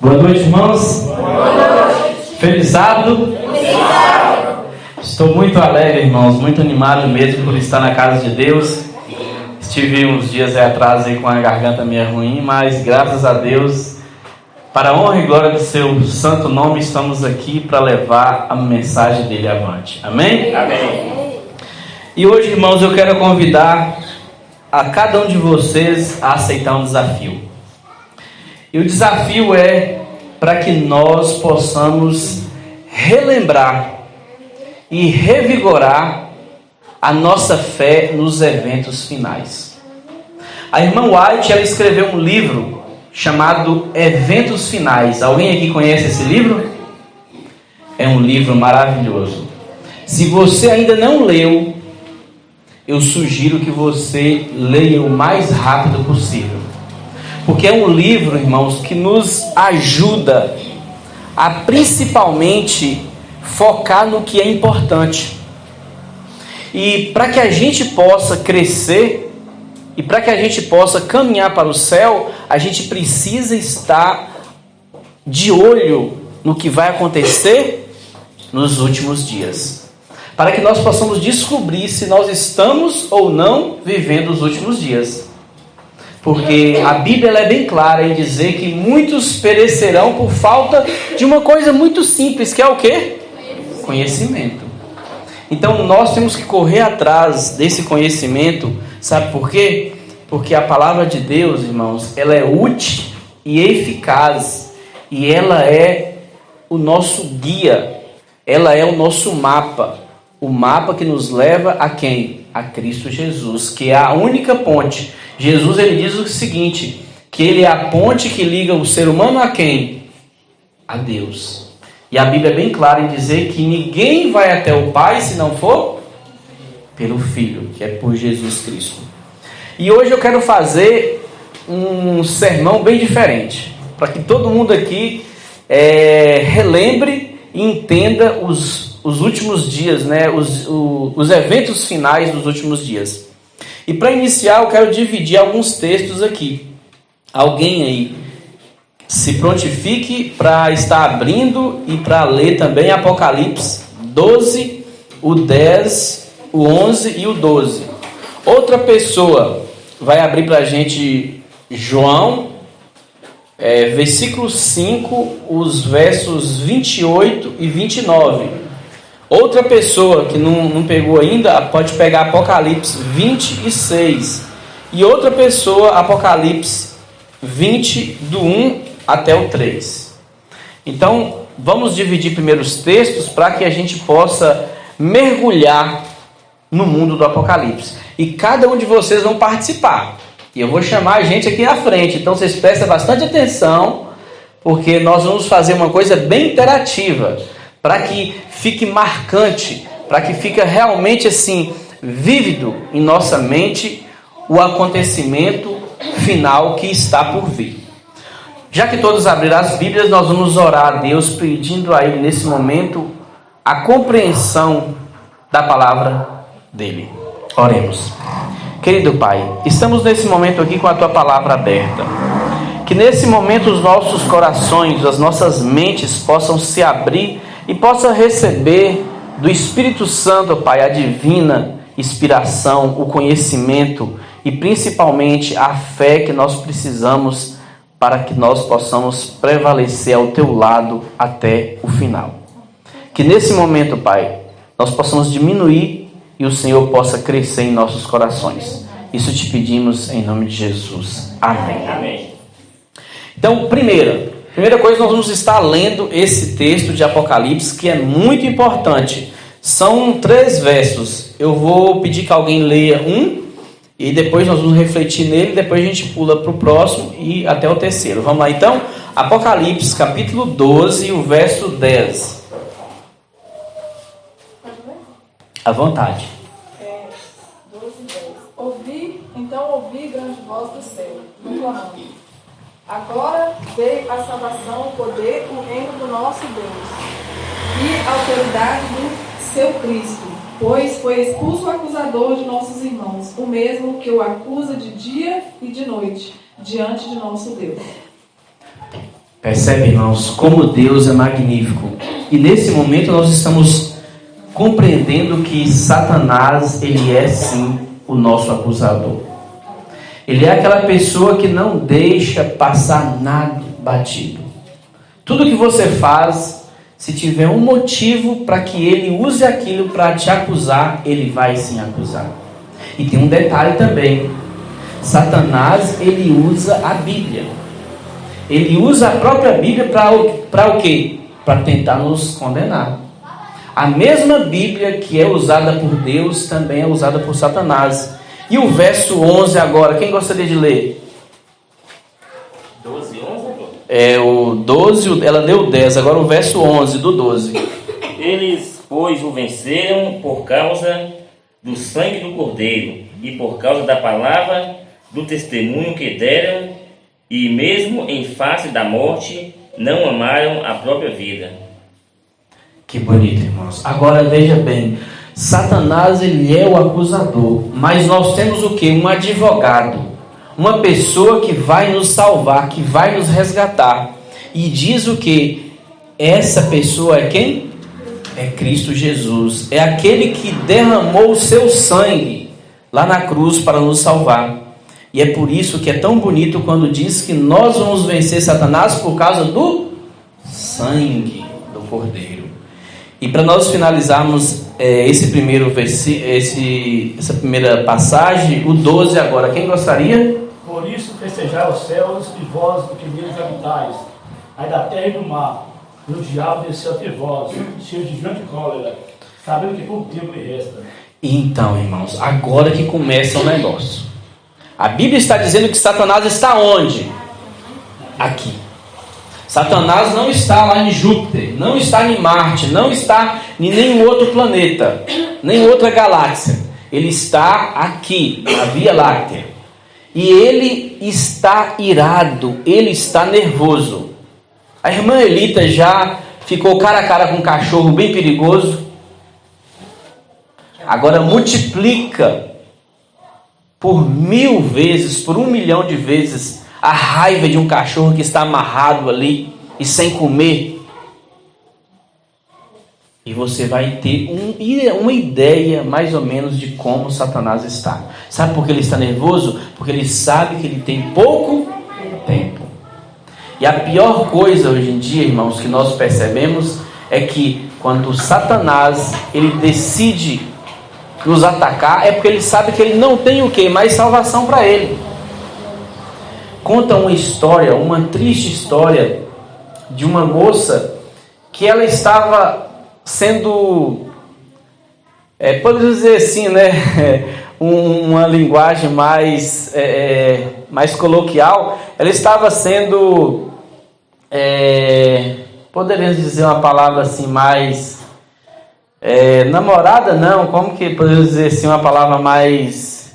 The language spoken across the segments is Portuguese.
Boa noite, irmãos. Boa noite. Feliz sábado. Estou muito alegre, irmãos, muito animado mesmo por estar na casa de Deus. Estive uns dias atrás aí com a garganta meio ruim, mas graças a Deus, para a honra e glória do seu santo nome, estamos aqui para levar a mensagem dele avante. Amém? Amém. E hoje, irmãos, eu quero convidar a cada um de vocês a aceitar um desafio. E o desafio é para que nós possamos relembrar e revigorar a nossa fé nos eventos finais. A irmã White, ela escreveu um livro chamado Eventos Finais. Alguém aqui conhece esse livro? É um livro maravilhoso. Se você ainda não leu, eu sugiro que você leia o mais rápido possível. Porque é um livro, irmãos, que nos ajuda a principalmente focar no que é importante. E para que a gente possa crescer e para que a gente possa caminhar para o céu, a gente precisa estar de olho no que vai acontecer nos últimos dias. Para que nós possamos descobrir se nós estamos ou não vivendo os últimos dias. Porque a Bíblia ela é bem clara em dizer que muitos perecerão por falta de uma coisa muito simples, que é o quê? Conhecimento. Então nós temos que correr atrás desse conhecimento. Sabe por quê? Porque a palavra de Deus, irmãos, ela é útil e eficaz. E ela é o nosso guia. Ela é o nosso mapa. O mapa que nos leva a quem? A Cristo Jesus, que é a única ponte. Jesus ele diz o seguinte, que ele é a ponte que liga o ser humano a quem? A Deus. E a Bíblia é bem clara em dizer que ninguém vai até o Pai se não for pelo Filho, que é por Jesus Cristo. E hoje eu quero fazer um sermão bem diferente, para que todo mundo aqui relembre e entenda os últimos dias, né? Os eventos finais dos últimos dias. E para iniciar eu quero dividir alguns textos aqui. Alguém aí se prontifique para estar abrindo e para ler também Apocalipse 12, o 10, o 11 e o 12. Outra pessoa vai abrir para a gente João, versículo 5, os versos 28 e 29. Outra pessoa que não pegou ainda, pode pegar Apocalipse 26. E outra pessoa, Apocalipse 20, do 1 até o 3. Então, vamos dividir primeiro os textos para que a gente possa mergulhar no mundo do Apocalipse. E cada um de vocês vão participar. E eu vou chamar a gente aqui na frente. Então, vocês prestem bastante atenção, porque nós vamos fazer uma coisa bem interativa, para que fique marcante, para que fique realmente assim, vívido em nossa mente o acontecimento final que está por vir. Já que todos abriram as Bíblias, nós vamos orar a Deus, pedindo a Ele nesse momento a compreensão da palavra dEle. Oremos. Querido Pai, estamos nesse momento aqui com a Tua palavra aberta. Que nesse momento os nossos corações, as nossas mentes possam se abrir e possa receber do Espírito Santo, Pai, a divina inspiração, o conhecimento e principalmente a fé que nós precisamos para que nós possamos prevalecer ao Teu lado até o final. Que nesse momento, Pai, nós possamos diminuir e o Senhor possa crescer em nossos corações. Isso te pedimos em nome de Jesus. Amém. Amém. Então, primeira coisa, nós vamos estar lendo esse texto de Apocalipse, que é muito importante. São 3 versos. Eu vou pedir que alguém leia um, e depois nós vamos refletir nele, depois a gente pula para o próximo e até o terceiro. Vamos lá então? Apocalipse, capítulo 12, o verso 10. À vontade. 12, 10. Então ouvi grande voz do céu, clamando: agora veio a salvação, o poder, o reino do nosso Deus e a autoridade do seu Cristo, pois foi expulso o acusador de nossos irmãos, o mesmo que o acusa de dia e de noite, diante de nosso Deus. Percebe, irmãos, como Deus é magnífico. E nesse momento nós estamos compreendendo que Satanás, ele é sim o nosso acusador. Ele é aquela pessoa que não deixa passar nada batido. Tudo que você faz, se tiver um motivo para que ele use aquilo para te acusar, ele vai sim acusar. E tem um detalhe também. Satanás, ele usa a Bíblia. Ele usa a própria Bíblia para o quê? Para tentar nos condenar. A mesma Bíblia que é usada por Deus, também é usada por Satanás. E o verso 11 agora, quem gostaria de ler? 12, 11? O 12, ela deu 10, agora o verso 11 do 12. Eles, pois, o venceram por causa do sangue do Cordeiro e por causa da palavra do testemunho que deram, e mesmo em face da morte, não amaram a própria vida. Que bonito, irmãos. Agora veja bem, Satanás, ele é o acusador, mas nós temos o quê? Um advogado, uma pessoa que vai nos salvar, que vai nos resgatar. E diz o quê? Essa pessoa é quem? É Cristo Jesus. É aquele que derramou o seu sangue lá na cruz para nos salvar. E é por isso que é tão bonito quando diz que nós vamos vencer Satanás por causa do sangue do Cordeiro. E para nós finalizarmos esse primeiro essa primeira passagem, o 12 agora, quem gostaria? Por isso festejai os céus e vós que neles habitais, aí da terra e do mar, e o diabo desceu até vós, cheio de grande cólera, sabendo que pouco tempo lhe resta. Então, irmãos, agora que começa o negócio. A Bíblia está dizendo que Satanás está onde? Aqui. Satanás não está lá em Júpiter, não está em Marte, não está em nenhum outro planeta, nem outra galáxia. Ele está aqui, na Via Láctea. E ele está irado, ele está nervoso. A irmã Elita já ficou cara a cara com um cachorro bem perigoso. Agora multiplica por 1000 vezes, por 1 milhão de vezes, a raiva de um cachorro que está amarrado ali e sem comer. E você vai ter uma ideia mais ou menos de como Satanás está. Sabe por que ele está nervoso? Porque ele sabe que ele tem pouco tempo. E a pior coisa hoje em dia, irmãos, que nós percebemos é que quando Satanás ele decide nos atacar, é porque ele sabe que ele não tem o quê? Mais salvação para ele. Conta uma história, uma triste história de uma moça que ela estava sendo, podemos dizer assim, né, uma linguagem mais coloquial, ela estava sendo, poderíamos dizer uma palavra assim mais, namorada não, como que podemos dizer assim uma palavra mais...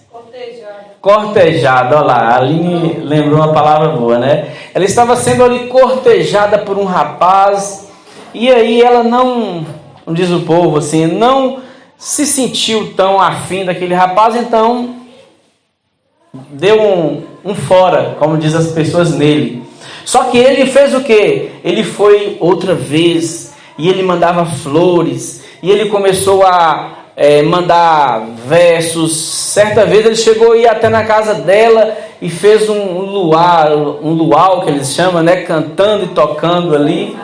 Cortejada, olha lá, a Aline lembrou uma palavra boa, né? Ela estava sendo ali cortejada por um rapaz, e aí ela não diz o povo assim, não se sentiu tão afim daquele rapaz, então deu um fora, como diz as pessoas nele. Só que ele fez o quê? Ele foi outra vez, e ele mandava flores, e ele começou a mandar versos. Certa vez ele chegou a ir até na casa dela e fez um luau que eles chamam, né? Cantando e tocando ali,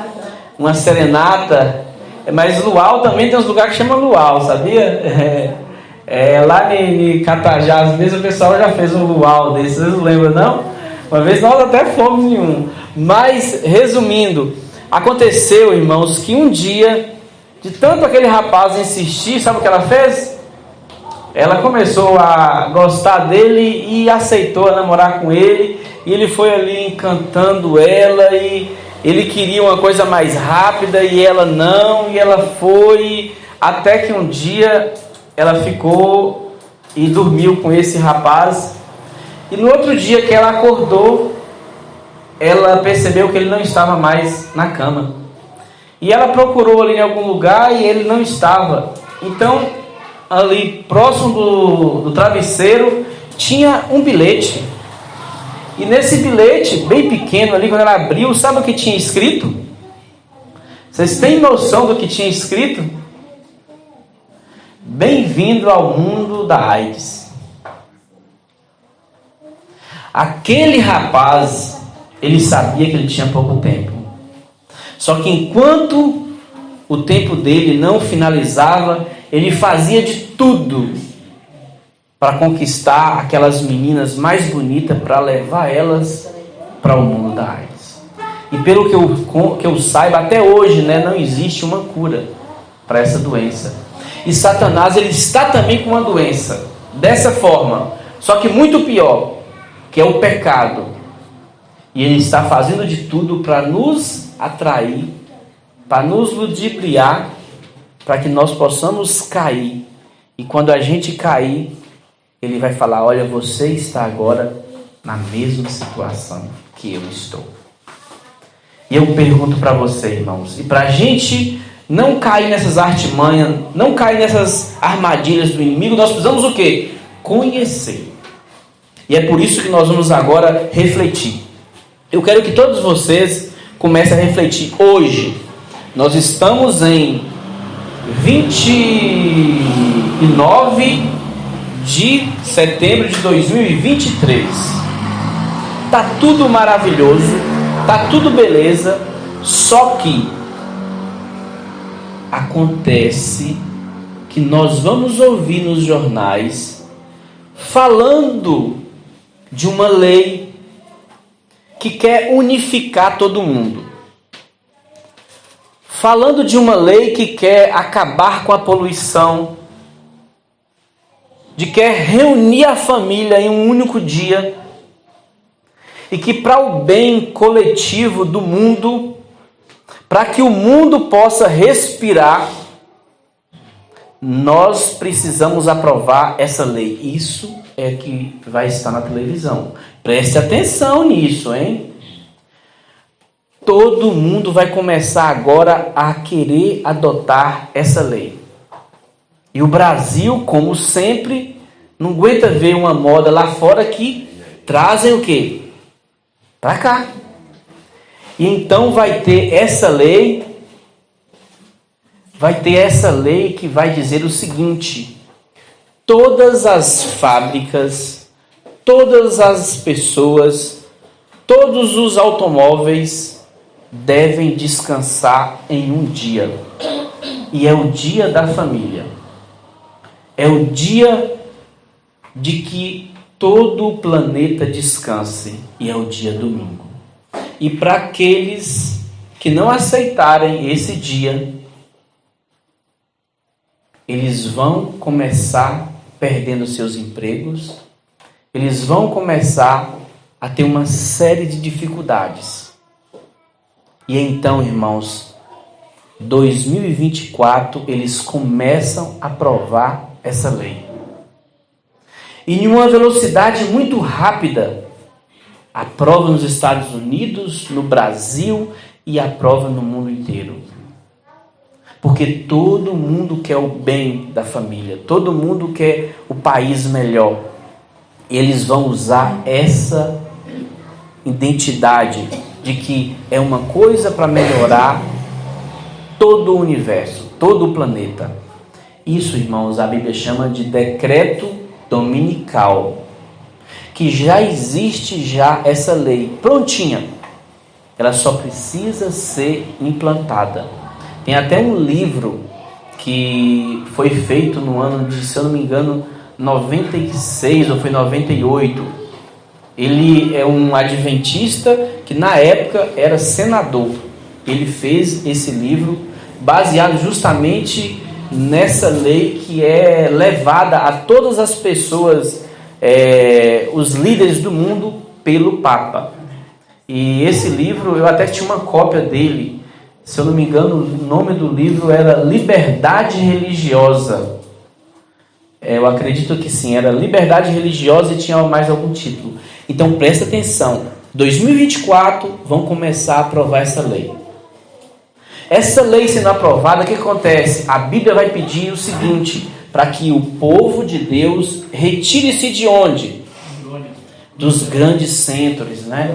uma serenata. Mas luau também tem uns lugares que chamam luau, sabia? Lá em Catajás mesmo o pessoal já fez um luau desses, vocês não lembram não? Uma vez nós até fomos em um. Mas resumindo, aconteceu, irmãos, que um dia, de tanto aquele rapaz insistir, sabe o que ela fez? Ela começou a gostar dele e aceitou a namorar com ele. E ele foi ali encantando ela, e ele queria uma coisa mais rápida e ela não. E ela foi, até que um dia ela ficou e dormiu com esse rapaz. E no outro dia que ela acordou, ela percebeu que ele não estava mais na cama. E ela procurou ali em algum lugar e ele não estava. Então, ali próximo do travesseiro, tinha um bilhete. E nesse bilhete, bem pequeno ali, quando ela abriu, sabe o que tinha escrito? Vocês têm noção do que tinha escrito? Bem-vindo ao mundo da AIDS. Aquele rapaz, ele sabia que ele tinha pouco tempo. Só que enquanto o tempo dele não finalizava, ele fazia de tudo para conquistar aquelas meninas mais bonitas, para levar elas para o mundo da AIDS. E pelo que eu saiba, até hoje, né, não existe uma cura para essa doença. E Satanás, ele está também com uma doença dessa forma, só que muito pior, que é o pecado. E ele está fazendo de tudo para nos atrair, para nos ludibriar, para que nós possamos cair. E quando a gente cair, ele vai falar: olha, você está agora na mesma situação que eu estou. E eu pergunto para você, irmãos, e para a gente não cair nessas artimanhas, não cair nessas armadilhas do inimigo, nós precisamos o quê? Conhecer. E é por isso que nós vamos agora refletir. Eu quero que todos vocês comecem a refletir hoje. Nós estamos em 29 de setembro de 2023. Tá tudo maravilhoso, tá tudo beleza, só que acontece que nós vamos ouvir nos jornais falando de uma lei que quer unificar todo mundo. Falando de uma lei que quer acabar com a poluição, de quer reunir a família em um único dia, e que para o bem coletivo do mundo, para que o mundo possa respirar, nós precisamos aprovar essa lei. Isso é que vai estar na televisão. Preste atenção nisso, hein? Todo mundo vai começar agora a querer adotar essa lei. E o Brasil, como sempre, não aguenta ver uma moda lá fora que trazem o quê? Para cá. E então vai ter essa lei que vai dizer o seguinte: todas as fábricas, todas as pessoas, todos os automóveis devem descansar em um dia. E é o dia da família. É o dia de que todo o planeta descanse. E é o dia domingo. E para aqueles que não aceitarem esse dia, eles vão começar perdendo seus empregos, eles vão começar a ter uma série de dificuldades. E então, irmãos, 2024, eles começam a aprovar essa lei. E em uma velocidade muito rápida, aprova nos Estados Unidos, no Brasil e aprova no mundo inteiro. Porque todo mundo quer o bem da família, todo mundo quer o país melhor. Eles vão usar essa identidade de que é uma coisa para melhorar todo o universo, todo o planeta. Isso, irmãos, a Bíblia chama de decreto dominical. Que já existe essa lei prontinha. Ela só precisa ser implantada. Tem até um livro que foi feito no ano de, se eu não me engano, 96 ou foi 98. Ele é um adventista que na época era senador. Ele fez esse livro baseado justamente nessa lei que é levada a todas as pessoas, os líderes do mundo, pelo Papa. E esse livro, eu até tinha uma cópia dele. Se eu não me engano, o nome do livro era Liberdade Religiosa. Eu acredito que sim, era Liberdade Religiosa e tinha mais algum título. Então presta atenção, 2024 vão começar a aprovar essa lei. Essa lei sendo aprovada, o que acontece? A Bíblia vai pedir o seguinte, para que o povo de Deus retire-se de onde? dos grandes centros, né?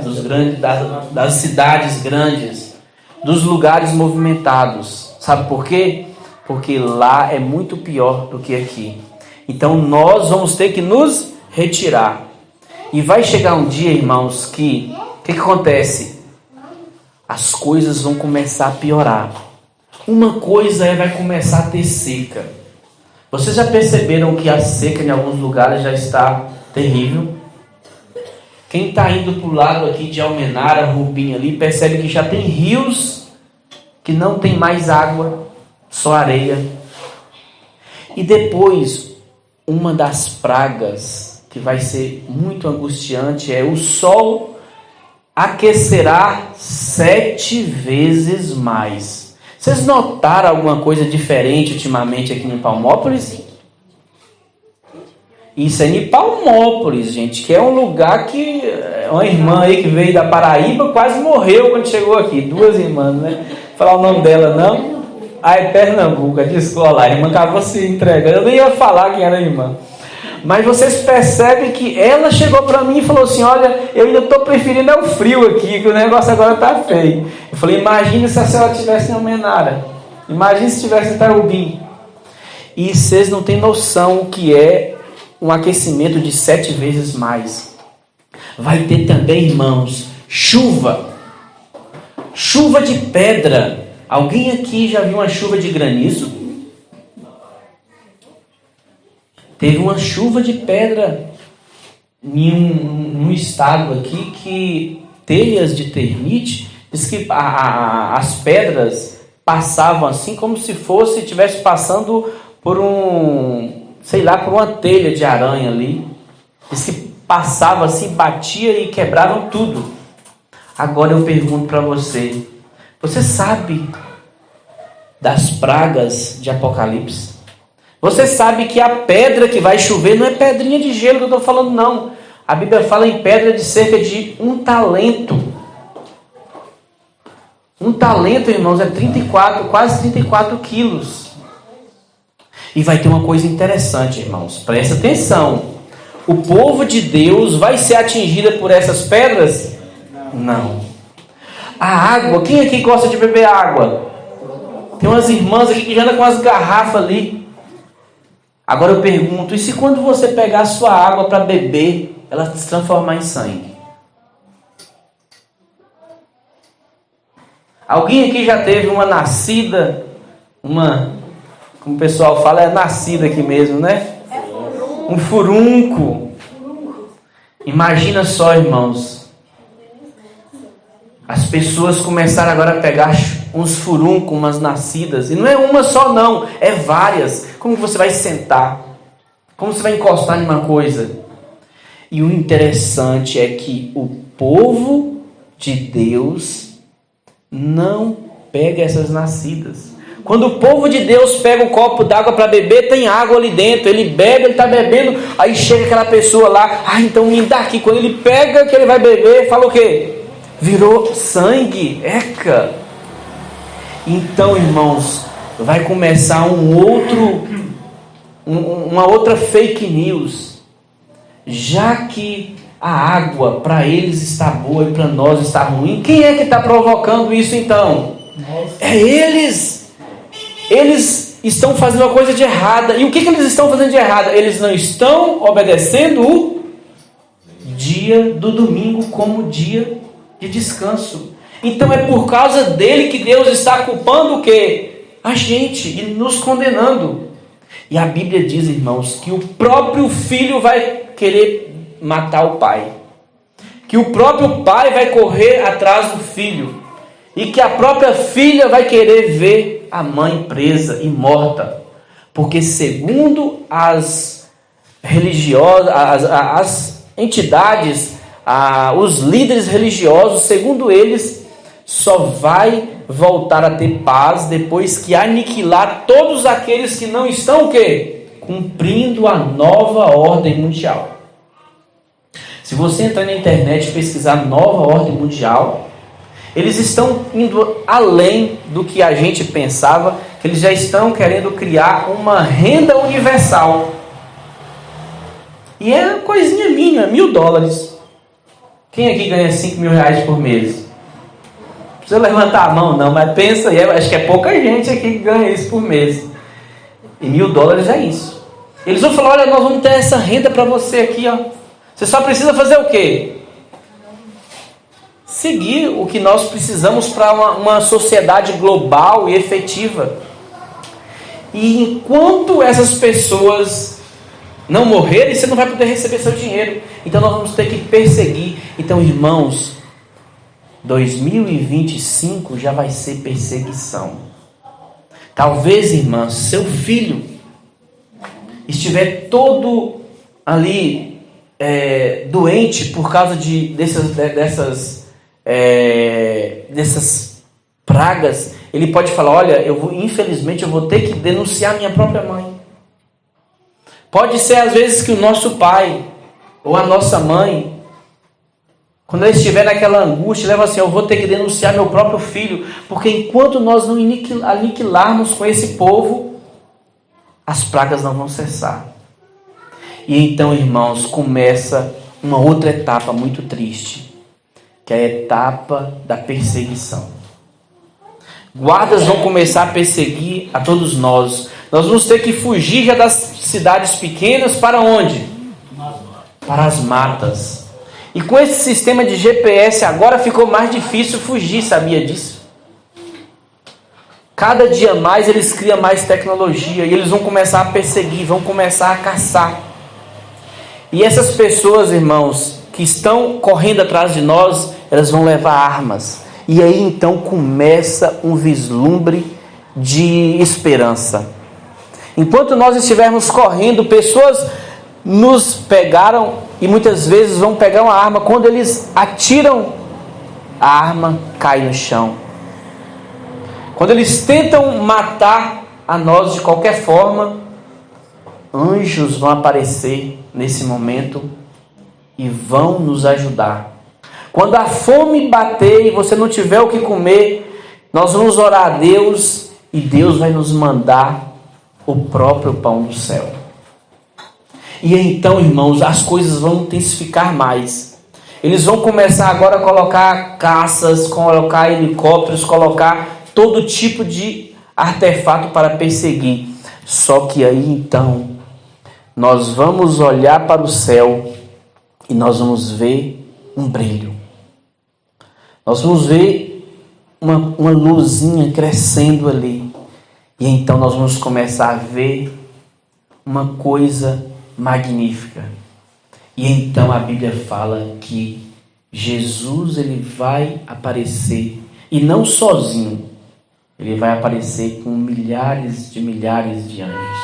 Das cidades grandes, dos lugares movimentados. Sabe por quê? Porque lá é muito pior do que aqui. Então nós vamos ter que nos retirar. E vai chegar um dia, irmãos, que o que acontece? As coisas vão começar a piorar. Uma coisa vai começar a ter seca. Vocês já perceberam que a seca em alguns lugares já está terrível? Quem está indo para o lado aqui de Almenara, Rubim ali, percebe que já tem rios que não tem mais água, só areia. E depois, uma das pragas que vai ser muito angustiante é o sol aquecerá 7 vezes mais. Vocês notaram alguma coisa diferente ultimamente aqui em Palmópolis? Isso é em Palmópolis, gente, que é um lugar que uma irmã aí que veio da Paraíba quase morreu quando chegou aqui. 2 irmãs, né? Vou falar o nome dela não? É Pernambuco, a de escola. A irmã acabou se entregando. Eu nem ia falar quem era a irmã. Mas vocês percebem que ela chegou para mim e falou assim: olha, eu ainda estou preferindo o frio aqui, que o negócio agora está feio. Eu falei: imagine se a senhora estivesse em Almenara. Imagine se estivesse em Itarubim. E vocês não têm noção o que é um aquecimento de 7 vezes mais. Vai ter também, irmãos, chuva. Chuva de pedra. Alguém aqui já viu uma chuva de granizo? Teve uma chuva de pedra em um estado aqui que telhas de termite, diz que as pedras passavam assim como se estivesse passando por por uma telha de aranha ali. Diz que passava assim, batia e quebravam tudo. Agora eu pergunto para você sabe das pragas de Apocalipse? Você sabe que a pedra que vai chover não é pedrinha de gelo que eu estou falando, não. A Bíblia fala em pedra de cerca de 1 talento. 1 talento, irmãos, é quase 34 quilos. E vai ter uma coisa interessante, irmãos. Presta atenção. O povo de Deus vai ser atingido por essas pedras? Não. A água, quem aqui gosta de beber água? Tem umas irmãs aqui que já andam com as garrafas ali. Agora eu pergunto, e se quando você pegar a sua água para beber, ela se transformar em sangue? Alguém aqui já teve uma nascida, como o pessoal fala, é nascida aqui mesmo, né? Um furunco. Imagina só, irmãos. As pessoas começaram agora a pegar uns furuncos, umas nascidas. E não é uma só não, é várias. Como você vai sentar? Como você vai encostar em uma coisa? E o interessante é que o povo de Deus não pega essas nascidas. Quando o povo de Deus pega um copo d'água para beber, tem água ali dentro. Ele bebe, ele está bebendo. Aí chega aquela pessoa lá. Então me dá aqui. Quando ele pega que ele vai beber, fala o quê? Virou sangue, eca. Então, irmãos, vai começar uma outra fake news. Já que a água para eles está boa e para nós está ruim, quem é que está provocando isso então? É eles. Eles estão fazendo uma coisa de errada. E o que eles estão fazendo de errado? Eles não estão obedecendo o dia do domingo como dia de descanso. Então é por causa dele que Deus está culpando o quê? A gente e nos condenando. E a Bíblia diz, irmãos, que o próprio filho vai querer matar o pai. Que o próprio pai vai correr atrás do filho. E que a própria filha vai querer ver a mãe presa e morta. Porque segundo as religiosas, as entidades, os líderes religiosos, segundo eles, só vai voltar a ter paz depois que aniquilar todos aqueles que não estão o quê? Cumprindo a nova ordem mundial. Se você entrar na internet e pesquisar nova ordem mundial, eles estão indo além do que a gente pensava, que eles já estão querendo criar uma renda universal. E é uma coisinha mínima, $1.000. Quem aqui ganha 5 mil reais por mês? Não precisa levantar a mão não, mas pensa aí, acho que é pouca gente aqui que ganha isso por mês. E $1.000 é isso. Eles vão falar, olha, nós vamos ter essa renda para você aqui, ó. Você só precisa fazer o quê? Seguir o que nós precisamos para uma sociedade global e efetiva. E enquanto essas pessoas não morrerem, você não vai poder receber seu dinheiro. Então nós vamos ter que perseguir. Então, irmãos, 2025 já vai ser perseguição. Talvez, irmã, seu filho estiver todo ali doente por causa dessas pragas. Ele pode falar, olha, infelizmente eu vou ter que denunciar minha própria mãe. Pode ser às vezes que o nosso pai ou a nossa mãe, quando ele estiver naquela angústia, leva assim, eu vou ter que denunciar meu próprio filho, porque enquanto nós não aniquilarmos com esse povo, as pragas não vão cessar. E então, irmãos, começa uma outra etapa muito triste, que é a etapa da perseguição. Guardas vão começar a perseguir a todos nós. Nós vamos ter que fugir já das cidades pequenas para onde? Para as matas. E com esse sistema de GPS agora ficou mais difícil fugir, sabia disso? Cada dia mais eles criam mais tecnologia e eles vão começar a perseguir, vão começar a caçar. E essas pessoas, irmãos, que estão correndo atrás de nós, elas vão levar armas. E aí então começa um vislumbre de esperança. Enquanto nós estivermos correndo, pessoas nos pegaram e muitas vezes vão pegar uma arma. Quando eles atiram, a arma cai no chão. Quando eles tentam matar a nós de qualquer forma, anjos vão aparecer nesse momento e vão nos ajudar. Quando a fome bater e você não tiver o que comer, nós vamos orar a Deus e Deus vai nos mandar o próprio pão do céu. E então, irmãos, as coisas vão intensificar mais. Eles vão começar agora a colocar caças, colocar helicópteros, colocar todo tipo de artefato para perseguir. Só que aí então nós vamos olhar para o céu e nós vamos ver um brilho. Nós vamos ver uma luzinha crescendo ali. E então nós vamos começar a ver uma coisa magnífica. E então a Bíblia fala que Jesus ele vai aparecer, e não sozinho, ele vai aparecer com milhares de anjos.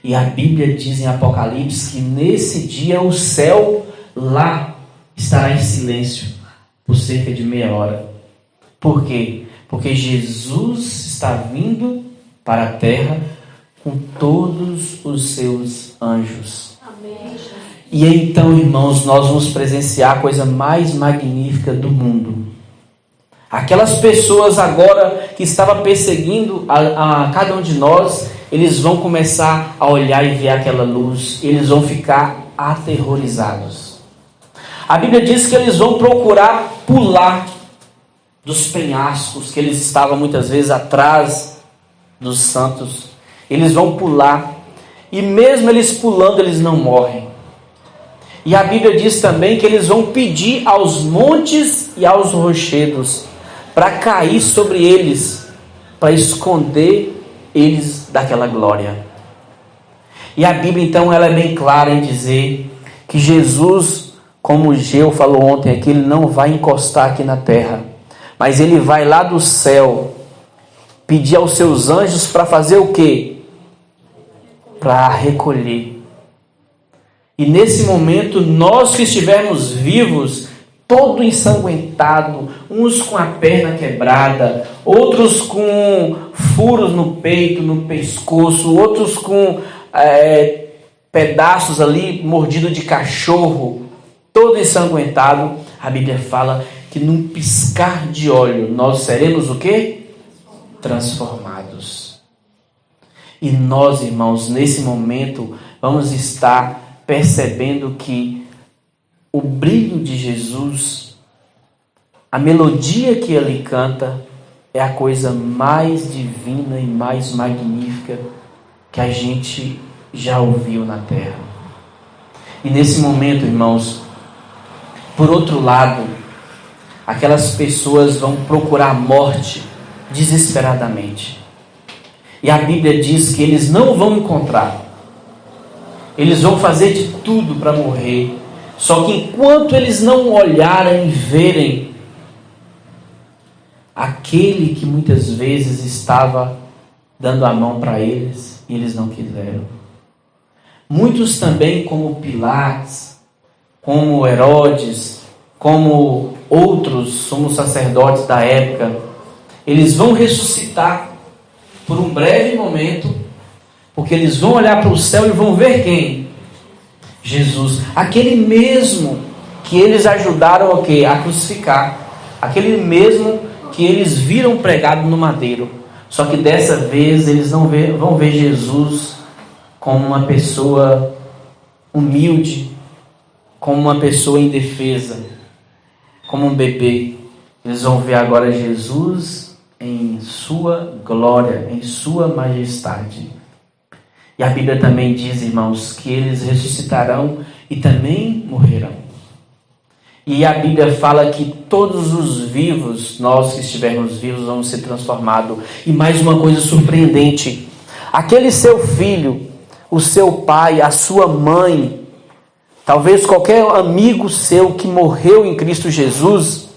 E a Bíblia diz em Apocalipse que nesse dia o céu lá estará em silêncio por cerca de meia hora. Por quê? Porque Jesus está vindo para a terra com todos os seus anjos. Amém. E então, irmãos, nós vamos presenciar a coisa mais magnífica do mundo. Aquelas pessoas agora que estavam perseguindo a cada um de nós, eles vão começar a olhar e ver aquela luz. Eles vão ficar aterrorizados. A Bíblia diz que eles vão procurar pular dos penhascos que eles estavam muitas vezes atrás dos santos. Eles vão pular. E mesmo eles pulando, eles não morrem. E a Bíblia diz também que eles vão pedir aos montes e aos rochedos para cair sobre eles, para esconder eles daquela glória. E a Bíblia então ela é bem clara em dizer que Jesus, como o Geu falou ontem aqui, ele não vai encostar aqui na terra, mas ele vai lá do céu pedir aos seus anjos para fazer o quê? Para recolher. E nesse momento, nós que estivermos vivos, todo ensanguentado, uns com a perna quebrada, outros com furos no peito, no pescoço, outros com pedaços ali, mordido de cachorro, todo ensanguentado, a Bíblia fala que num piscar de olho, nós seremos o quê? Transformados. E nós, irmãos, nesse momento, vamos estar percebendo que o brilho de Jesus, a melodia que ele canta, é a coisa mais divina e mais magnífica que a gente já ouviu na terra. E nesse momento, irmãos, por outro lado, aquelas pessoas vão procurar a morte desesperadamente. E a Bíblia diz que eles não vão encontrar. Eles vão fazer de tudo para morrer. Só que enquanto eles não olharem e verem aquele que muitas vezes estava dando a mão para eles, eles não quiseram. Muitos também, como Pilatos, como Herodes, como outros sumos sacerdotes da época, eles vão ressuscitar por um breve momento, porque eles vão olhar para o céu e vão ver quem? Jesus, aquele mesmo que eles ajudaram a quê? A crucificar, aquele mesmo que eles viram pregado no madeiro. Só que dessa vez eles vão ver Jesus como uma pessoa humilde, como uma pessoa indefesa, como um bebê. Eles vão ver agora Jesus em sua glória, em sua majestade. E a Bíblia também diz, irmãos, que eles ressuscitarão e também morrerão. E a Bíblia fala que todos os vivos, nós que estivermos vivos, vamos ser transformados. E mais uma coisa surpreendente: aquele seu filho, o seu pai, a sua mãe, talvez qualquer amigo seu que morreu em Cristo Jesus,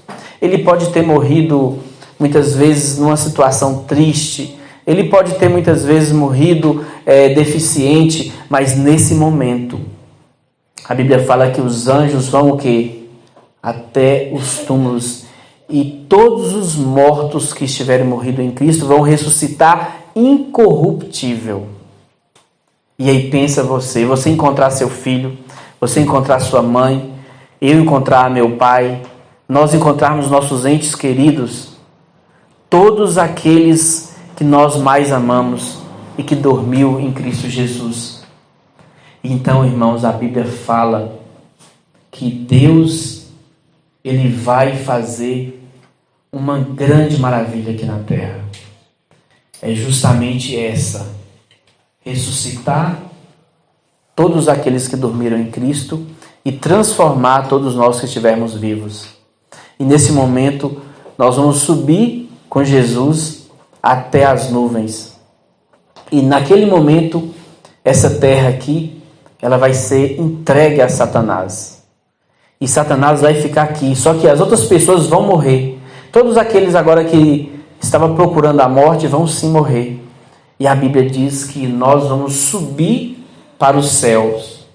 ele pode ter morrido muitas vezes numa situação triste, ele pode ter muitas vezes morrido deficiente, mas nesse momento, a Bíblia fala que os anjos vão o quê? Até os túmulos, e todos os mortos que estiverem morrido em Cristo vão ressuscitar incorruptível. E aí pensa você encontrar seu filho, você encontrar sua mãe, eu encontrar meu pai, nós encontrarmos nossos entes queridos, todos aqueles que nós mais amamos e que dormiu em Cristo Jesus. Então, irmãos, a Bíblia fala que Deus, Ele vai fazer uma grande maravilha aqui na terra. É justamente essa: ressuscitar todos aqueles que dormiram em Cristo e transformar todos nós que estivermos vivos. E nesse momento, nós vamos subir com Jesus até as nuvens. E naquele momento, essa terra aqui, ela vai ser entregue a Satanás. E Satanás vai ficar aqui. Só que as outras pessoas vão morrer. Todos aqueles agora que estavam procurando a morte vão sim morrer. E a Bíblia diz que nós vamos subir para os céus.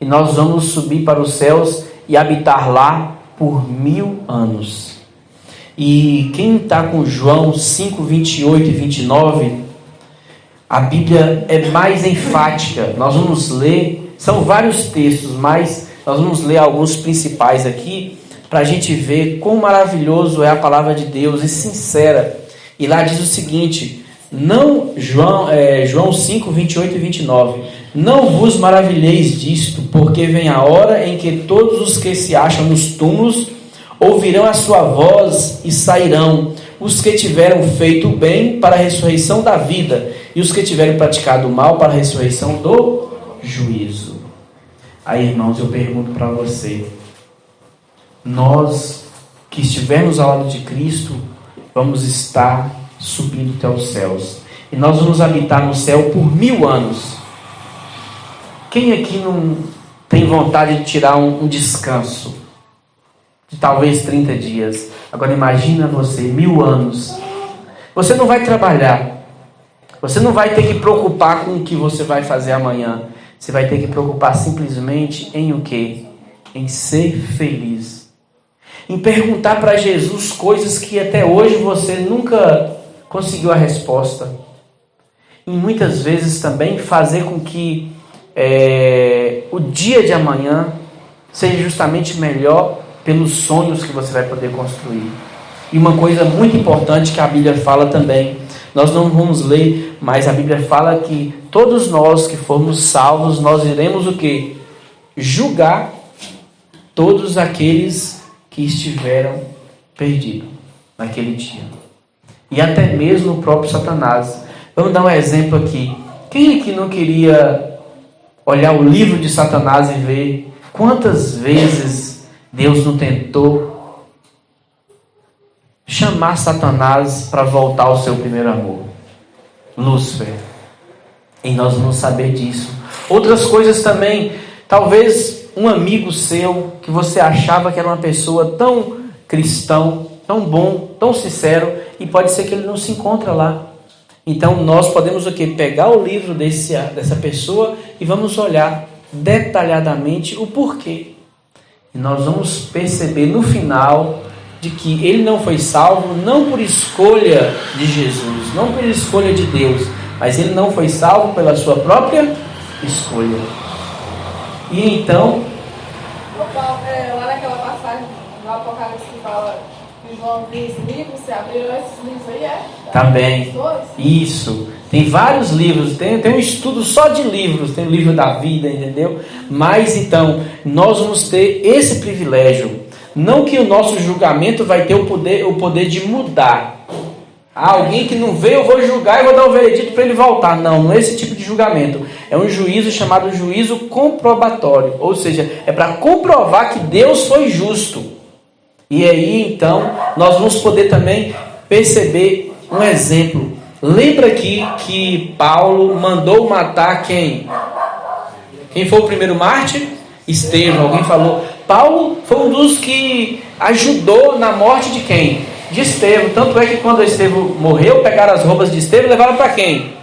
E nós vamos subir para os céus e habitar lá por 1000 anos. E quem está com João 5, 28 e 29, a Bíblia é mais enfática. Nós vamos ler, são vários textos, mas nós vamos ler alguns principais aqui, para a gente ver quão maravilhoso é a palavra de Deus e sincera. E lá diz o seguinte, João 5, 28 e 29, não vos maravilheis disto, porque vem a hora em que todos os que se acham nos túmulos ouvirão a sua voz e sairão, os que tiveram feito o bem para a ressurreição da vida, e os que tiverem praticado o mal para a ressurreição do juízo. Aí, irmãos, eu pergunto para você, nós que estivermos ao lado de Cristo, vamos estar subindo até os céus, e nós vamos habitar no céu por 1000 anos. Quem aqui não tem vontade de tirar um descanso de talvez 30 dias? Agora imagina você, 1000 anos. Você não vai trabalhar. Você não vai ter que preocupar com o que você vai fazer amanhã. Você vai ter que preocupar simplesmente em o quê? Em ser feliz. Em perguntar para Jesus coisas que até hoje você nunca conseguiu a resposta. E muitas vezes também fazer com que o dia de amanhã seja justamente melhor pelos sonhos que você vai poder construir. E uma coisa muito importante que a Bíblia fala também, nós não vamos ler, mas a Bíblia fala que todos nós que formos salvos, nós iremos o quê? Julgar todos aqueles que estiveram perdidos naquele dia. E até mesmo o próprio Satanás. Vamos dar um exemplo aqui. Quem aqui não queria olhar o livro de Satanás e ver quantas vezes Deus não tentou chamar Satanás para voltar ao seu primeiro amor? Lúcifer. E nós vamos saber disso. Outras coisas também. Talvez um amigo seu, que você achava que era uma pessoa tão cristão, tão bom, tão sincero, e pode ser que ele não se encontra lá. Então nós podemos o quê? Pegar o livro dessa pessoa e vamos olhar detalhadamente o porquê. E nós vamos perceber no final de que ele não foi salvo não por escolha de Jesus, não por escolha de Deus, mas ele não foi salvo pela sua própria escolha. E então, lá naquela passagem do Apocalipse que fala que João viu os livros, você abriu esses livros aí, também. Isso. Tem vários livros, tem um estudo só de livros, tem o livro da vida, entendeu? Mas então, nós vamos ter esse privilégio. Não que o nosso julgamento vai ter o poder de mudar. Alguém que não veio, eu vou julgar e vou dar o veredito para ele voltar. Não é esse tipo de julgamento. É um juízo chamado juízo comprobatório. Ou seja, é para comprovar que Deus foi justo. E aí, então, nós vamos poder também perceber um exemplo. Lembra aqui que Paulo mandou matar quem? Quem foi o primeiro mártir? Estevão. Alguém falou. Paulo foi um dos que ajudou na morte de quem? De Estevão. Tanto é que quando Estevão morreu, pegaram as roupas de Estevão e levaram para quem?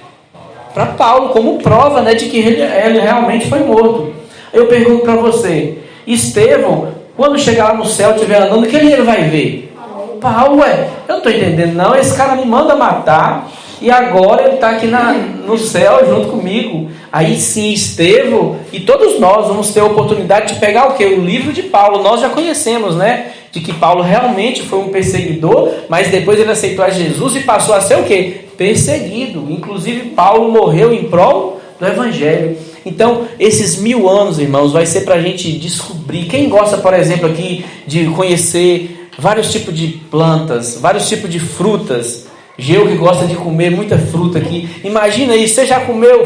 Para Paulo, como prova, né, de que ele realmente foi morto. Eu pergunto para você, Estevão, quando chegar lá no céu, estiver andando, quem ele vai ver? Paulo, eu não estou entendendo não, esse cara me manda matar, e agora ele está aqui no céu junto comigo. Aí sim, Estevão e todos nós vamos ter a oportunidade de pegar o quê? O livro de Paulo. Nós já conhecemos, né? De que Paulo realmente foi um perseguidor, mas depois ele aceitou a Jesus e passou a ser o quê? Perseguido. Inclusive Paulo morreu em prol do Evangelho. Então, esses 1000 anos, irmãos, vai ser para a gente descobrir. Quem gosta, por exemplo, aqui de conhecer vários tipos de plantas, vários tipos de frutas. Geu que gosta de comer muita fruta aqui. Imagina isso, você já comeu,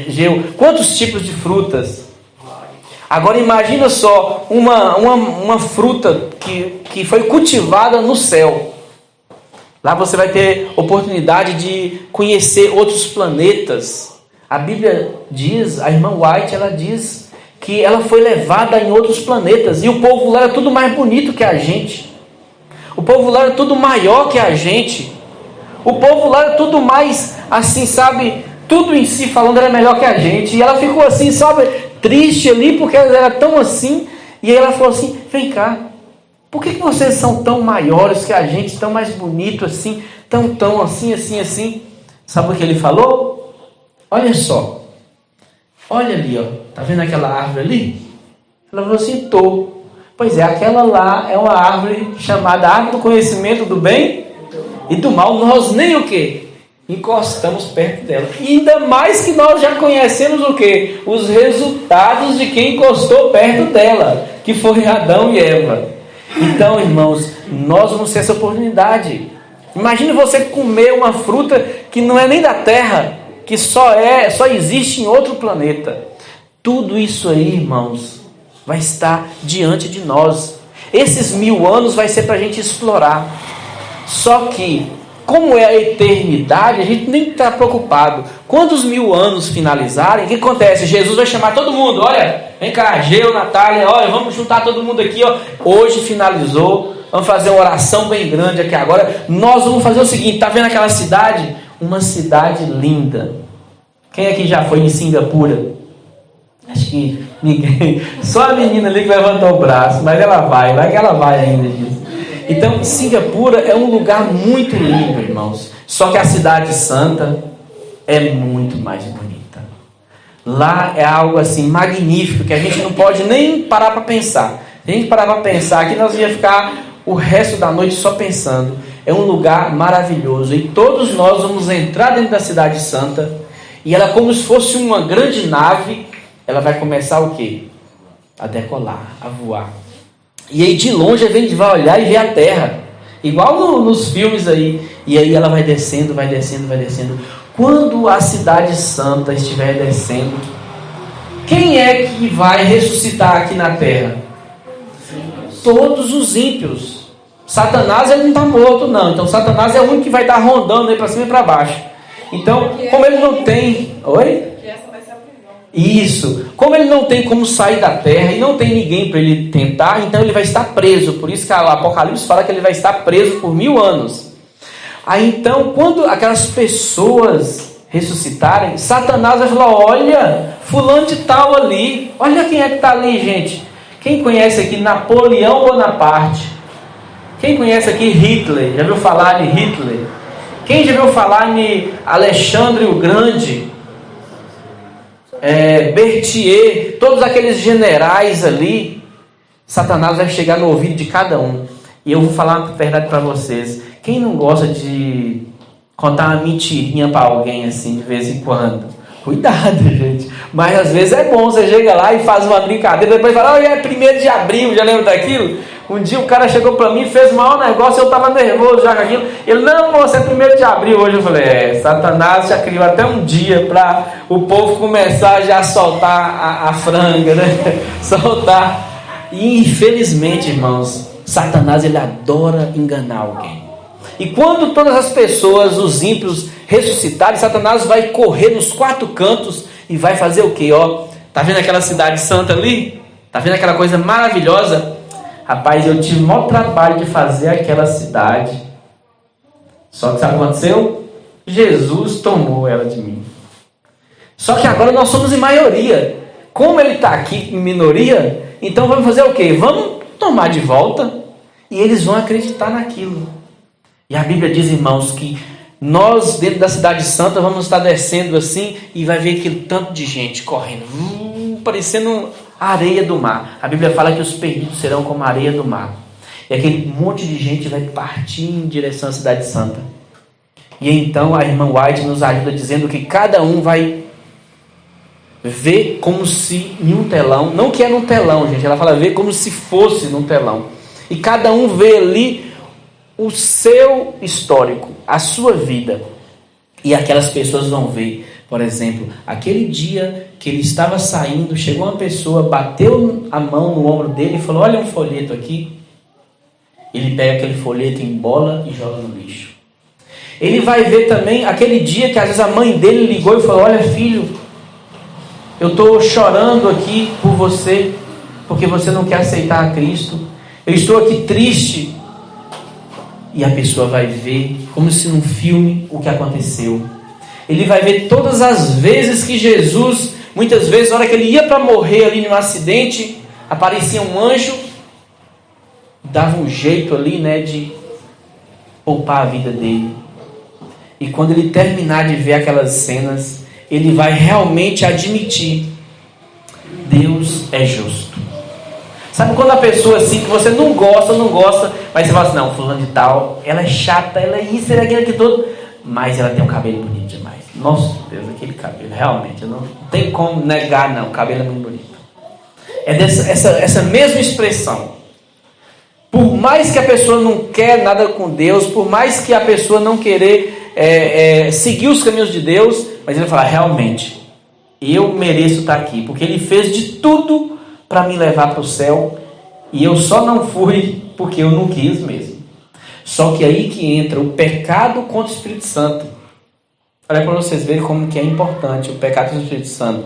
Geu, quantos tipos de frutas? Agora imagina só uma fruta que foi cultivada no céu. Lá você vai ter oportunidade de conhecer outros planetas. A Bíblia diz, a irmã White, ela diz que ela foi levada em outros planetas. E o povo lá era tudo mais bonito que a gente. O povo lá era tudo maior que a gente. O povo lá era tudo mais assim, sabe? Tudo em si falando era melhor que a gente. E ela ficou assim, sabe? Triste ali, porque ela era tão assim. E aí ela falou assim, vem cá. Por que vocês são tão maiores que a gente? Tão mais bonito assim? Tão assim, assim, assim? Sabe o que ele falou? Olha só. Olha ali, ó. Tá vendo aquela árvore ali? Ela falou assim, tô. Pois é, aquela lá é uma árvore chamada árvore do conhecimento do bem e do mal. Nós nem o quê? Encostamos perto dela. E ainda mais que nós já conhecemos o quê? Os resultados de quem encostou perto dela, que foi Adão e Eva. Então, irmãos, nós vamos ter essa oportunidade. Imagine você comer uma fruta que não é nem da terra, que só existe em outro planeta. Tudo isso aí, irmãos, vai estar diante de nós. Esses 1000 anos vai ser para a gente explorar. Só que, como é a eternidade, a gente nem está preocupado. Quando os 1000 anos finalizarem, o que acontece? Jesus vai chamar todo mundo. Olha, vem cá, Geu, Natália, olha, vamos juntar todo mundo aqui. Ó. Hoje finalizou, vamos fazer uma oração bem grande aqui agora. Nós vamos fazer o seguinte, tá vendo aquela cidade? Uma cidade linda. Quem aqui já foi em Singapura? Acho que ninguém. Só a menina ali que levantou o braço, mas ela vai que ela vai ainda disso. Então, Singapura é um lugar muito lindo, irmãos. Só que a cidade santa é muito mais bonita. Lá é algo assim magnífico que a gente não pode nem parar para pensar. Se a gente parar para pensar aqui, nós ia ficar o resto da noite só pensando. É um lugar maravilhoso e todos nós vamos entrar dentro da cidade santa e ela, como se fosse uma grande nave, ela vai começar o quê? A decolar, a voar. E aí de longe a gente vai olhar e ver a terra. Igual nos filmes aí. E aí ela vai descendo, vai descendo, vai descendo. Quando a cidade santa estiver descendo, quem é que vai ressuscitar aqui na terra? Todos os ímpios. Satanás ele não está morto não. Então Satanás é o único que vai estar rondando aí para cima e para baixo. Então, como ele não tem... Oi? Isso. Como ele não tem como sair da terra e não tem ninguém para ele tentar, então ele vai estar preso. Por isso que o Apocalipse fala que ele vai estar preso por 1000 anos. Aí então, quando aquelas pessoas ressuscitarem, Satanás vai falar: olha, fulano de tal ali. Olha quem é que está ali, gente. Quem conhece aqui Napoleão Bonaparte? Quem conhece aqui Hitler? Já viu falar de Hitler? Quem já viu falar de Alexandre o Grande? Berthier, todos aqueles generais ali. Satanás vai chegar no ouvido de cada um. E eu vou falar uma verdade para vocês. Quem não gosta de contar uma mentirinha para alguém assim de vez em quando? Cuidado, gente. Mas às vezes é bom. Você chega lá e faz uma brincadeira, depois fala: é 1º de abril, já lembra daquilo? Um dia o cara chegou para mim e fez o maior negócio, eu estava nervoso já com aquilo. Ele: não, moço, é 1º de abril hoje. Eu falei: Satanás já criou até um dia para o povo começar já a soltar a franga, né? Soltar. E infelizmente, irmãos, Satanás ele adora enganar alguém. E quando todas as pessoas, os ímpios, ressuscitarem, Satanás vai correr nos 4 cantos e vai fazer o quê? Tá vendo aquela cidade santa ali? Tá vendo aquela coisa maravilhosa? Rapaz, eu tive o maior trabalho de fazer aquela cidade. Só que sabe o que aconteceu? Jesus tomou ela de mim. Só que agora nós somos em maioria. Como ele está aqui em minoria, então vamos fazer o quê? Vamos tomar de volta e eles vão acreditar naquilo. E a Bíblia diz, irmãos, que nós dentro da cidade santa vamos estar descendo assim e vai ver aquele tanto de gente correndo, parecendo areia do mar. A Bíblia fala que os perdidos serão como a areia do mar. E aquele monte de gente vai partir em direção à cidade santa. E então a irmã White nos ajuda dizendo que cada um vai ver como se em um telão, não que é num telão, gente, ela fala ver como se fosse num telão. E cada um vê ali o seu histórico, a sua vida. E aquelas pessoas vão ver, por exemplo, aquele dia que ele estava saindo, chegou uma pessoa, bateu a mão no ombro dele e falou: olha um folheto aqui. Ele pega aquele folheto, embola e joga no lixo. Ele vai ver também aquele dia que às vezes a mãe dele ligou e falou: olha filho, eu estou chorando aqui por você, porque você não quer aceitar a Cristo. Eu estou aqui triste. E a pessoa vai ver, como se num filme, o que aconteceu. Ele vai ver todas as vezes que Jesus, muitas vezes, na hora que ele ia para morrer ali num acidente, aparecia um anjo, dava um jeito ali, né, de poupar a vida dele. E quando ele terminar de ver aquelas cenas, ele vai realmente admitir: Deus é justo. Sabe quando a pessoa assim, que você não gosta, mas você fala assim: não, fulano de tal, ela é chata, ela é isso, ela é aquilo aqui todo, mas ela tem um cabelo bonito demais. Nossa Deus, aquele cabelo, realmente, eu não tem como negar não, o cabelo é muito bonito. É essa mesma expressão. Por mais que a pessoa não quer nada com Deus, por mais que a pessoa não querer seguir os caminhos de Deus, mas ele fala: realmente, eu mereço estar aqui, porque ele fez de tudo para me levar para o céu, e eu só não fui porque eu não quis mesmo. Só que aí que entra o pecado contra o Espírito Santo. Olha para vocês verem como que é importante o pecado contra o Espírito Santo.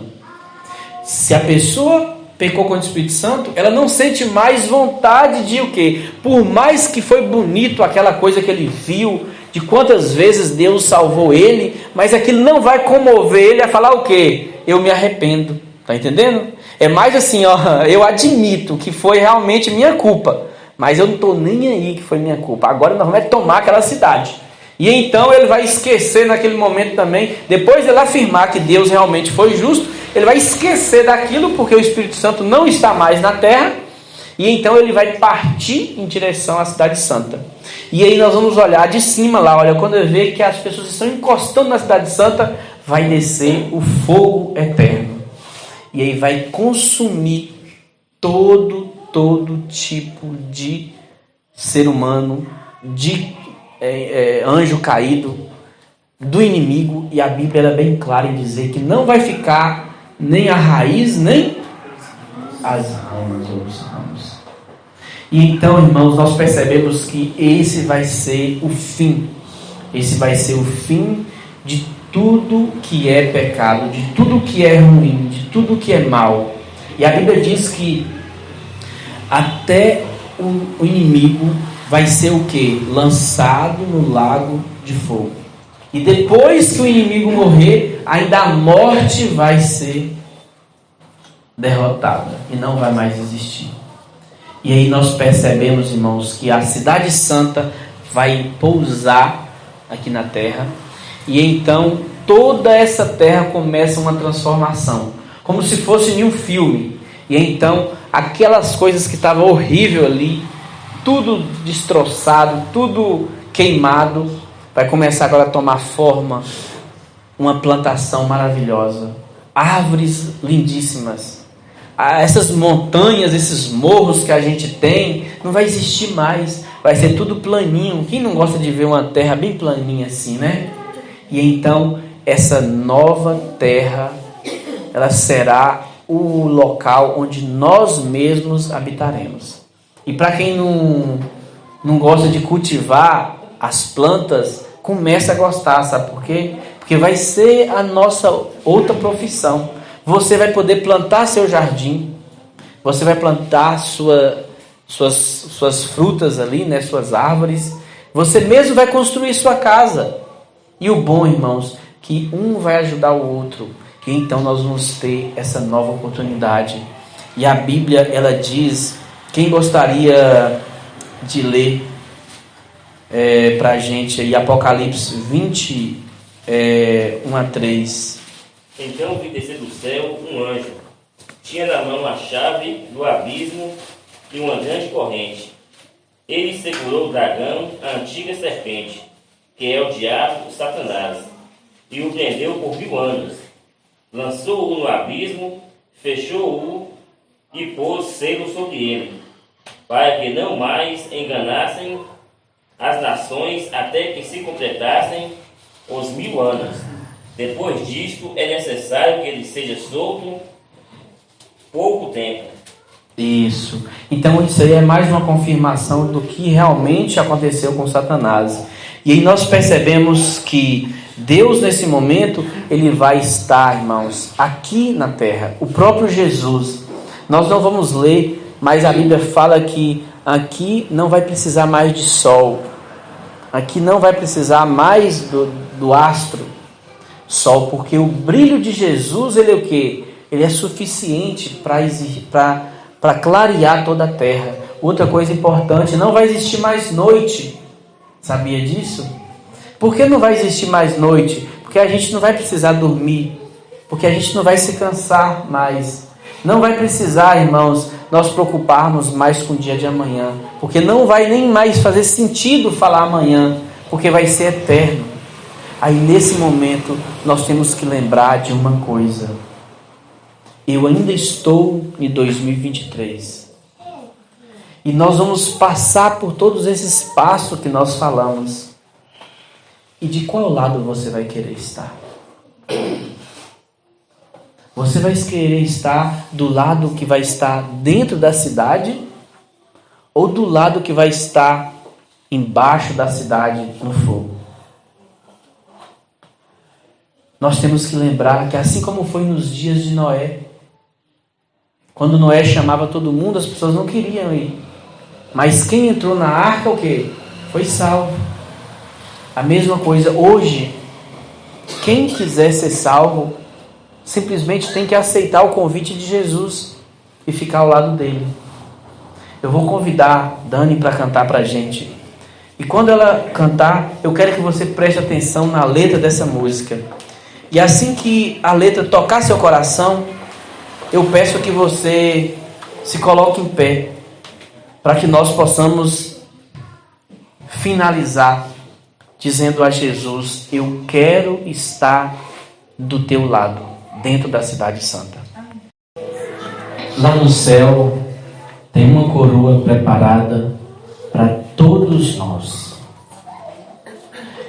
Se a pessoa pecou contra o Espírito Santo, ela não sente mais vontade de o quê? Por mais que foi bonito aquela coisa que ele viu, de quantas vezes Deus salvou ele, mas aquilo não vai comover ele a falar o quê? Eu me arrependo. Tá entendendo? É mais assim, eu admito que foi realmente minha culpa, mas eu não estou nem aí que foi minha culpa. Agora nós vamos tomar aquela cidade. E então ele vai esquecer naquele momento também, depois de ele afirmar que Deus realmente foi justo, ele vai esquecer daquilo, porque o Espírito Santo não está mais na terra, e então ele vai partir em direção à cidade santa. E aí nós vamos olhar de cima lá, olha, quando eu ver que as pessoas estão encostando na cidade santa, vai descer o fogo eterno. E aí vai consumir todo todo tipo de ser humano, de anjo caído, do inimigo. E a Bíblia é bem clara em dizer que não vai ficar nem a raiz, nem as ramas ou os ramos. E então, irmãos, nós percebemos que esse vai ser o fim. Esse vai ser o fim de tudo que é pecado, de tudo que é ruim, de tudo que é mal. E a Bíblia diz que até o inimigo vai ser o quê? Lançado no lago de fogo. E depois que o inimigo morrer, ainda a morte vai ser derrotada e não vai mais existir. E aí nós percebemos, irmãos, que a cidade santa vai pousar aqui na terra. E então toda essa terra começa uma transformação, como se fosse em um filme. E então aquelas coisas que estavam horríveis ali, tudo destroçado, tudo queimado, vai começar agora a tomar forma, uma plantação maravilhosa, árvores lindíssimas. Essas montanhas, esses morros que a gente tem, não vai existir mais, vai ser tudo planinho. Quem não gosta de ver uma terra bem planinha assim, né? E então essa nova terra, ela será o local onde nós mesmos habitaremos. E para quem não gosta de cultivar as plantas, começa a gostar, sabe por quê? Porque vai ser a nossa outra profissão. Você vai poder plantar seu jardim, você vai plantar suas frutas ali, né, suas árvores. Você mesmo vai construir sua casa. E o bom, irmãos, que um vai ajudar o outro. E então nós vamos ter essa nova oportunidade. E a Bíblia, ela diz, quem gostaria de ler para a gente aí, Apocalipse 20, 1-3. Então vi descer do céu um anjo. Tinha na mão a chave do abismo e uma grande corrente. Ele segurou o dragão, a antiga serpente, que é o diabo, o Satanás, e o prendeu por 1000 anos. Lançou-o no abismo, fechou-o e pôs selo sobre ele, para que não mais enganassem as nações até que se completassem os 1000 anos. Depois disto, é necessário que ele seja solto pouco tempo. Isso. Então isso aí é mais uma confirmação do que realmente aconteceu com Satanás. E aí nós percebemos que Deus, nesse momento, ele vai estar, irmãos, aqui na terra. O próprio Jesus. Nós não vamos ler, mas a Bíblia fala que aqui não vai precisar mais de sol. Aqui não vai precisar mais do astro sol, porque o brilho de Jesus, ele é o quê? Ele é suficiente para clarear toda a terra. Outra coisa importante, não vai existir mais noite. Sabia disso? Por que não vai existir mais noite? Porque a gente não vai precisar dormir, porque a gente não vai se cansar mais. Não vai precisar, irmãos, nós preocuparmos mais com o dia de amanhã, porque não vai nem mais fazer sentido falar amanhã, porque vai ser eterno. Aí nesse momento nós temos que lembrar de uma coisa: eu ainda estou em 2023 e nós vamos passar por todos esses passos que nós falamos. E de qual lado você vai querer estar? Você vai querer estar do lado que vai estar dentro da cidade ou do lado que vai estar embaixo da cidade no fogo? Nós temos que lembrar que assim como foi nos dias de Noé, quando Noé chamava todo mundo, as pessoas não queriam ir. Mas quem entrou na arca, o quê? Foi salvo. A mesma coisa hoje, quem quiser ser salvo, simplesmente tem que aceitar o convite de Jesus e ficar ao lado dele. Eu vou convidar Dani para cantar para a gente. E quando ela cantar, eu quero que você preste atenção na letra dessa música. E assim que a letra tocar seu coração, eu peço que você se coloque em pé, para que nós possamos finalizar dizendo a Jesus: eu quero estar do teu lado, dentro da cidade santa. Lá no céu, tem uma coroa preparada para todos nós.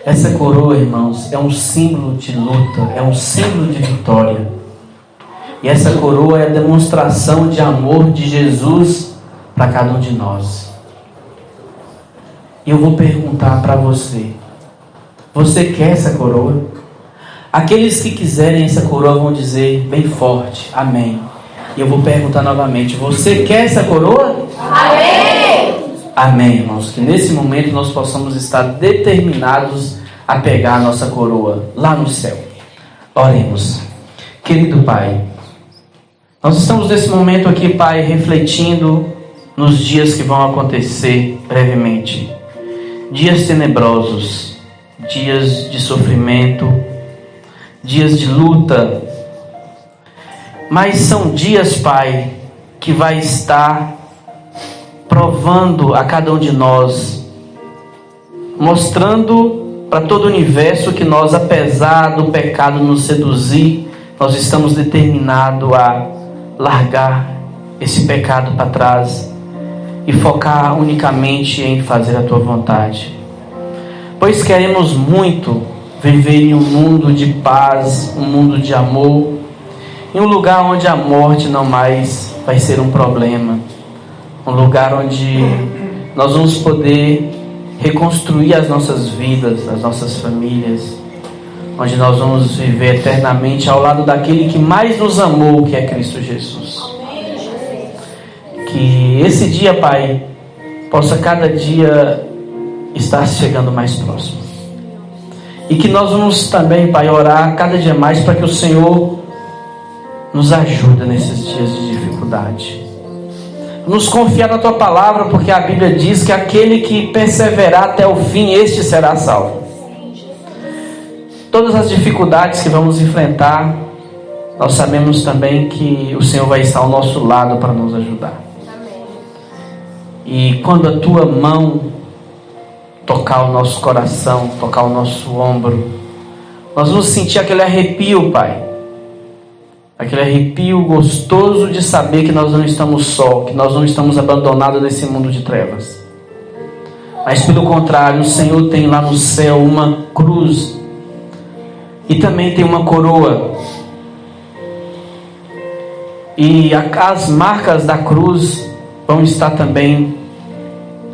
Essa coroa, irmãos, é um símbolo de luta, é um símbolo de vitória. E essa coroa é a demonstração de amor de Jesus para cada um de nós. E eu vou perguntar para você: você quer essa coroa? Aqueles que quiserem essa coroa vão dizer bem forte, amém. E eu vou perguntar novamente: você quer essa coroa? Amém! Amém, irmãos. Que nesse momento nós possamos estar determinados a pegar a nossa coroa lá no céu. Oremos. Querido Pai, nós estamos nesse momento aqui, Pai, refletindo nos dias que vão acontecer brevemente. Dias tenebrosos, dias de sofrimento, dias de luta. Mas são dias, Pai, que vai estar provando a cada um de nós, mostrando para todo o universo que nós, apesar do pecado nos seduzir, nós estamos determinados a largar esse pecado para trás e focar unicamente em fazer a Tua vontade. Pois queremos muito viver em um mundo de paz, um mundo de amor, em um lugar onde a morte não mais vai ser um problema, um lugar onde nós vamos poder reconstruir as nossas vidas, as nossas famílias, onde nós vamos viver eternamente ao lado daquele que mais nos amou, que é Cristo Jesus. Que esse dia, Pai, possa cada dia estar chegando mais próximo. E que nós vamos também, Pai, orar cada dia mais para que o Senhor nos ajude nesses dias de dificuldade. Nos confiar na Tua palavra, porque a Bíblia diz que aquele que perseverar até o fim, este será salvo. Todas as dificuldades que vamos enfrentar, nós sabemos também que o Senhor vai estar ao nosso lado para nos ajudar. E quando a Tua mão tocar o nosso coração, tocar o nosso ombro, nós vamos sentir aquele arrepio, Pai. Aquele arrepio gostoso de saber que nós não estamos só, que nós não estamos abandonados nesse mundo de trevas. Mas pelo contrário, o Senhor tem lá no céu uma cruz e também tem uma coroa. E as marcas da cruz vão estar também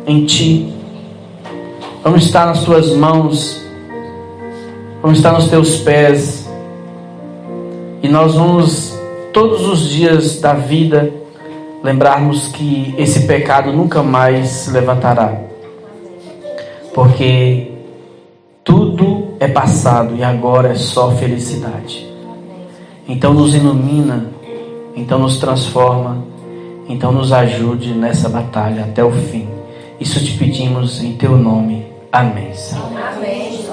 em Ti. Vão estar nas Tuas mãos, vão estar nos Teus pés. E nós vamos, todos os dias da vida, lembrarmos que esse pecado nunca mais se levantará. Porque tudo é passado e agora é só felicidade. Então nos ilumina, então nos transforma, então nos ajude nessa batalha até o fim. Isso te pedimos em Teu nome. Amém, Senhor. Amém.